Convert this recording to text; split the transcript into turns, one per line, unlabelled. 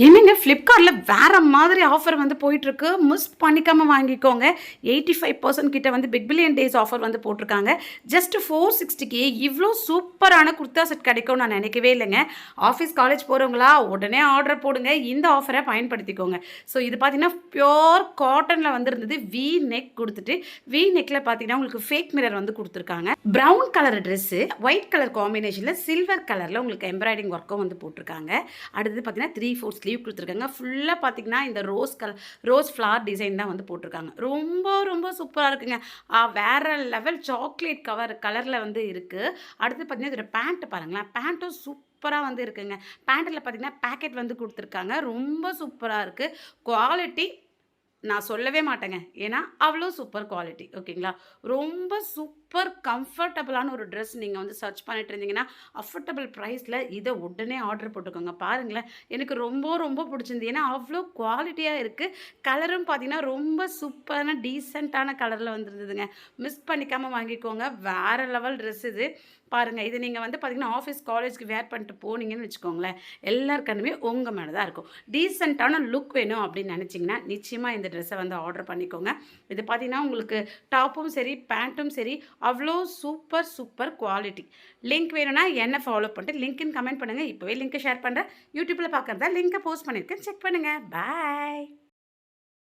என்னங்க ஃப்ளிப்கார்ட்டில் வேறு மாதிரி ஆஃபர் வந்து போயிட்டுருக்கு. மிஸ் பண்ணிக்காமல் வாங்கிக்கோங்க. 85% கிட்ட வந்து பிக் பில்லியன் டேஸ் ஆஃபர் வந்து போட்டிருக்காங்க. ஜஸ்ட் 460க்கு இவ்வளோ சூப்பரான குர்தா செட் கிடைக்கும் நான் நினைக்கவே இல்லைங்க. ஆஃபீஸ் காலேஜ் போகிறவங்களா உடனே ஆர்டர் போடுங்க. இந்த ஆஃபரை பயன்படுத்திக்கோங்க. ஸோ இது பார்த்தீங்கன்னா பியோர் காட்டனில் வந்துருந்தது. வி நெக் கொடுத்துட்டு வி நெக்கில் பார்த்தீங்கன்னா உங்களுக்கு ஃபேக் மிரர் வந்து கொடுத்துருக்காங்க. Brown colour dress white colour காம்பினேஷனில் சில்வர் கலரில் உங்களுக்கு எம்ப்ராய்டிங் ஒர்க்கும் வந்து போட்டிருக்காங்க. அடுத்தது பார்த்தீங்கன்னா 3/4 ஸ்லீவ் கொடுத்துருக்காங்க. ஃபுல்லாக பார்த்தீங்கன்னா இந்த ரோஸ் ஃப்ளவர் டிசைன் தான் வந்து போட்டிருக்காங்க. ரொம்ப ரொம்ப சூப்பராக இருக்குங்க. வேறு லெவல் சாக்லேட் கலரில் வந்து இருக்குது. அடுத்து பார்த்தீங்கன்னா இதோட பேண்ட்டு பாருங்களேன். பேண்ட்டும் சூப்பராக வந்து இருக்குங்க. பேண்ட்டில் பார்த்தீங்கன்னா பேக்கெட் வந்து கொடுத்துருக்காங்க. ரொம்ப சூப்பராக இருக்குது. குவாலிட்டி நான் சொல்லவே மாட்டேங்க. ஏன்னா அவ்வளோ சூப்பர் குவாலிட்டி. ஓகேங்களா? ரொம்ப சூப்பர் கம்ஃபர்டபுளான ஒரு ட்ரெஸ் நீங்கள் வந்து சர்ச் பண்ணிட்டு இருந்தீங்கன்னா அஃபோர்டபுள் ப்ரைஸில் இதை உடனே ஆர்டர் போட்டுக்கோங்க. பாருங்களேன், எனக்கு ரொம்ப ரொம்ப பிடிச்சிருந்து. ஏன்னா அவ்வளோ குவாலிட்டியாக இருக்குது. கலரும் பார்த்தீங்கன்னா ரொம்ப சூப்பரான டீசெண்டான கலரில் வந்துருந்ததுங்க. மிஸ் பண்ணிக்காமல் வாங்கிக்கோங்க. வேறு லெவல் ட்ரெஸ் இது. பாருங்கள், இது நீங்கள் வந்து பார்த்தீங்கன்னா ஆஃபீஸ் காலேஜ்க்கு வேர் பண்ணிட்டு போனீங்கன்னு வச்சுக்கோங்களேன், எல்லாருக்கண்ணுமே உங்கள் மேலே தான் இருக்கும். டீசெண்டான லுக் வேணும் அப்படின்னு நினச்சிங்கன்னா நிச்சயமாக இந்த ட்ரெஸ்ஸை வந்து ஆர்டர் பண்ணிக்கோங்க. இது பார்த்தீங்கன்னா உங்களுக்கு டாப்பும் சரி பேண்ட்டும் சரி அவ்வளோ சூப்பர் சூப்பர் குவாலிட்டி. லிங்க் வேணும்னா என்ன ஃபாலோ பண்ணிட்டு லிங்க்னு கமெண்ட் பண்ணுங்கள். இப்போவே லிங்க்கை ஷேர் பண்ணுறேன். யூடியூப்பில் பார்க்குறதா லிங்க்கை போஸ்ட் பண்ணியிருக்கேன், செக் பண்ணுங்கள். பாய்.